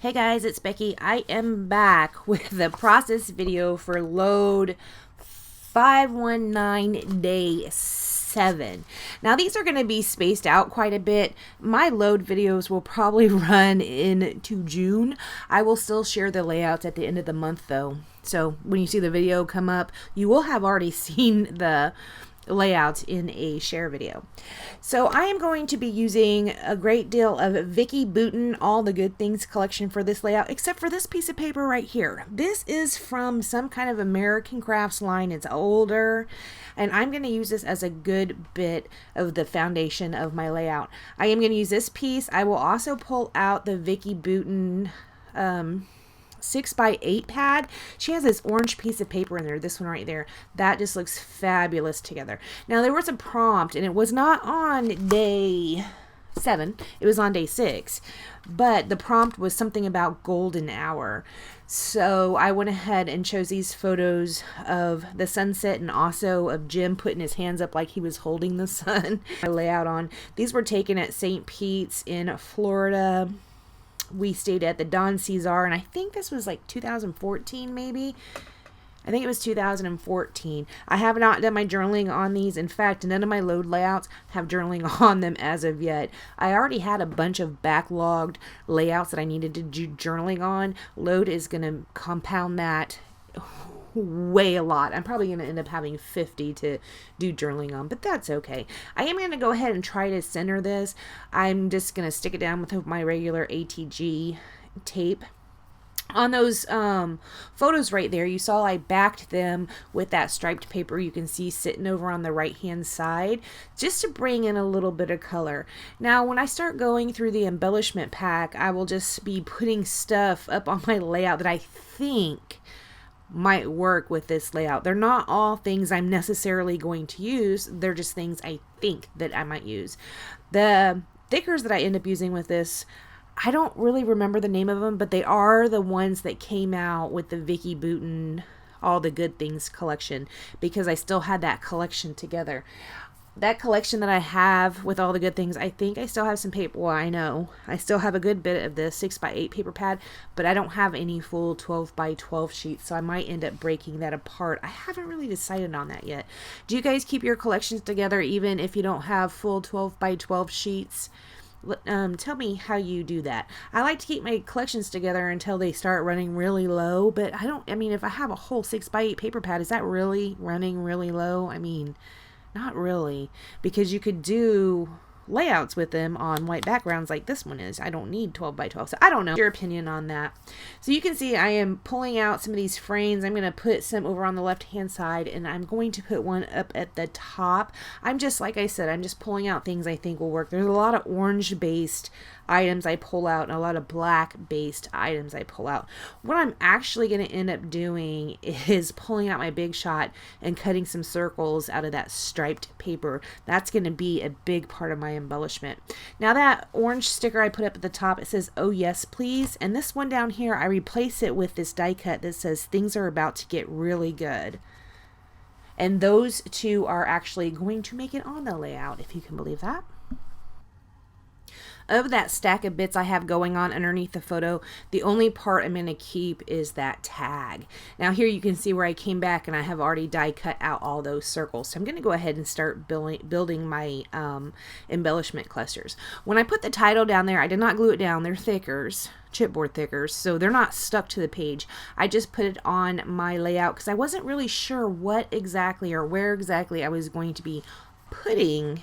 Hey guys, it's Becky. I am back with the process video for load 519 day 7. Now these are going to be spaced out quite a bit. My load videos will probably run into June. I will still share the layouts at the end of the month though. So when you see the video come up, you will have already seen the layouts in a share video. So I am going to be using a great deal of Vicki Boutin All the Good Things collection for this layout, except for this piece of paper right here. This is from some kind of American Crafts line. It's older, and I'm going to use this as a good bit of the foundation of my layout. I am going to use this piece. I will also pull out the Vicki Boutin 6x8 pad. She has this orange piece of paper in there, this one right there. That just looks fabulous together. Now there was a prompt, and it was not on day 7, it was on day 6, but the prompt was something about golden hour. So I went ahead and chose these photos of the sunset and also of Jim putting his hands up like he was holding the sun. My layout on. These were taken at St. Pete's in Florida. We stayed at the Don Cesar, and I think this was like 2014 maybe. I think it was 2014. I have not done my journaling on these. In fact, none of my load layouts have journaling on them as of yet. I already had a bunch of backlogged layouts that I needed to do journaling on. Load is going to compound that way a lot. I'm probably going to end up having 50 to do journaling on, but that's okay. I am going to go ahead and try to center this. I'm just going to stick it down with my regular ATG tape. On those photos right there, you saw I backed them with that striped paper you can see sitting over on the right hand side, just to bring in a little bit of color. Now when I start going through the embellishment pack, I will just be putting stuff up on my layout that I think might work with this layout. They're not all things I'm necessarily going to use. They're just things I think that I might use. The thickers that I end up using with this, I don't really remember the name of them, but they are the ones that came out with the Vicki Boutin All the Good Things collection, because I still had that collection together. That collection that I have with all the good things, I think I still have some paper. Well, I know I still have a good bit of the 6x8 paper pad, but I don't have any full 12x12 sheets, so I might end up breaking that apart. I haven't really decided on that yet. Do you guys keep your collections together even if you don't have full 12x12 sheets? Tell me how you do that. I like to keep my collections together until they start running really low, but I mean, if I have a whole 6x8 paper pad, is that really running really low? I mean, not really, because you could do layouts with them on white backgrounds like this one is. I don't need 12x12, so I don't know your opinion on that. So you can see I am pulling out some of these frames. I'm going to put some over on the left hand side, and I'm going to put one up at the top. I'm just, like I said, I'm just pulling out things I think will work. There's a lot of orange based items I pull out and a lot of black based items I pull out. What I'm actually going to end up doing is pulling out my Big Shot and cutting some circles out of that striped paper. That's going to be a big part of my embellishment. Now that orange sticker I put up at the top, it says "Oh yes please," and this one down here I replace it with this die cut that says "Things are about to get really good." And those two are actually going to make it on the layout, if you can believe that. Of that stack of bits I have going on underneath the photo, the only part I'm going to keep is that tag. Now here you can see where I came back and I have already die cut out all those circles. So I'm going to go ahead and start building my embellishment clusters. When I put the title down there, I did not glue it down. They're thickers, chipboard thickers, so they're not stuck to the page. I just put it on my layout because I wasn't really sure what exactly or where exactly I was going to be putting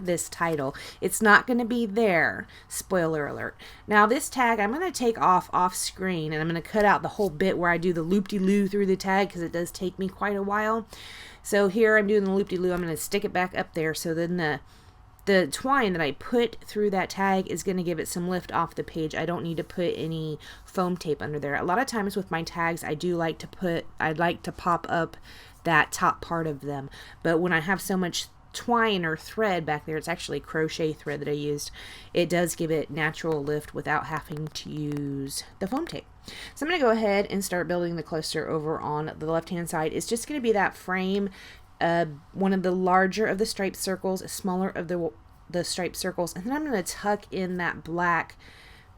this title. It's not going to be there, spoiler alert. Now this tag I'm going to take off screen, and I'm going to cut out the whole bit where I do the loop-de-loo through the tag, because it does take me quite a while. So here I'm doing the loop-de-loo. I'm going to stick it back up there, so then the twine that I put through that tag is going to give it some lift off the page. I don't need to put any foam tape under there. A lot of times with my tags, I'd like to pop up that top part of them, but when I have so much twine or thread back there, it's actually crochet thread that I used, it does give it natural lift without having to use the foam tape. So I'm going to go ahead and start building the cluster over on the left hand side. It's just going to be that frame, one of the larger of the striped circles, smaller of the striped circles, and then I'm going to tuck in that black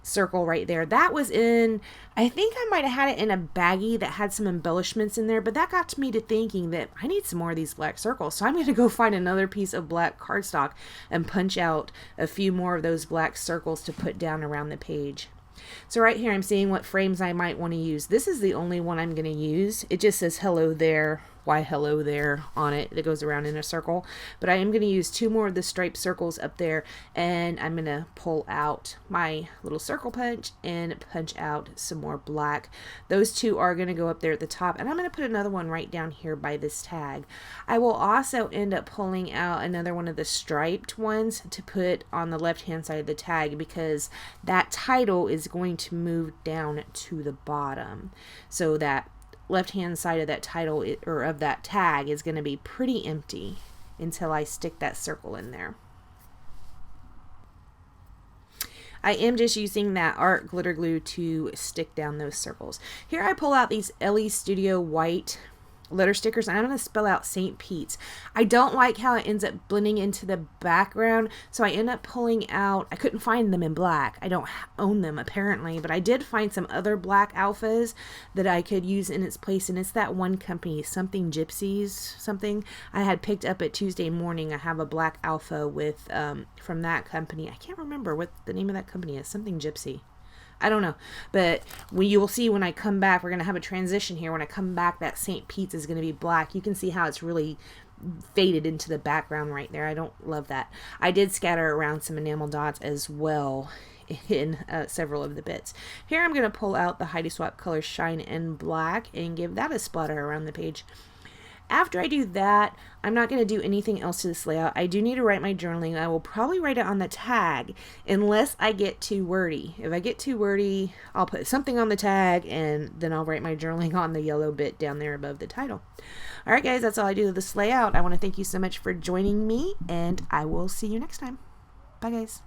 circle right there. That was in, I think I might have had it in a baggie that had some embellishments in there, but that got me to thinking that I need some more of these black circles. So I'm going to go find another piece of black cardstock and punch out a few more of those black circles to put down around the page. So right here I'm seeing what frames I might want to use. This is the only one I'm going to use. It just says hello there, why hello there on it that goes around in a circle. But I am going to use 2 more of the striped circles up there, and I'm going to pull out my little circle punch and punch out some more black. Those 2 are going to go up there at the top, and I'm going to put another one right down here by this tag. I will also end up pulling out another one of the striped ones to put on the left hand side of the tag, because that title is going to move down to the bottom, so that left hand side of that title or of that tag is going to be pretty empty until I stick that circle in there. I am just using that art glitter glue to stick down those circles. Here I pull out these LE Studio white letter stickers, and I'm going to spell out St. Pete's. I don't like how it ends up blending into the background, so I end up pulling out, I couldn't find them in black. I don't own them apparently, but I did find some other black alphas that I could use in its place, and it's that one company, something Gypsies, something I had picked up at Tuesday morning. I have a black alpha with from that company. I can't remember what the name of that company is, something Gypsy. I don't know, but you will see when I come back, we're going to have a transition here. When I come back, that St. Pete's is going to be black. You can see how it's really faded into the background right there. I don't love that. I did scatter around some enamel dots as well in several of the bits. Here I'm going to pull out the Heidi Swapp Color Shine in Black and give that a splatter around the page. After I do that, I'm not going to do anything else to this layout. I do need to write my journaling. I will probably write it on the tag unless I get too wordy. If I get too wordy, I'll put something on the tag and then I'll write my journaling on the yellow bit down there above the title. All right, guys, that's all I do to this layout. I want to thank you so much for joining me, and I will see you next time. Bye, guys.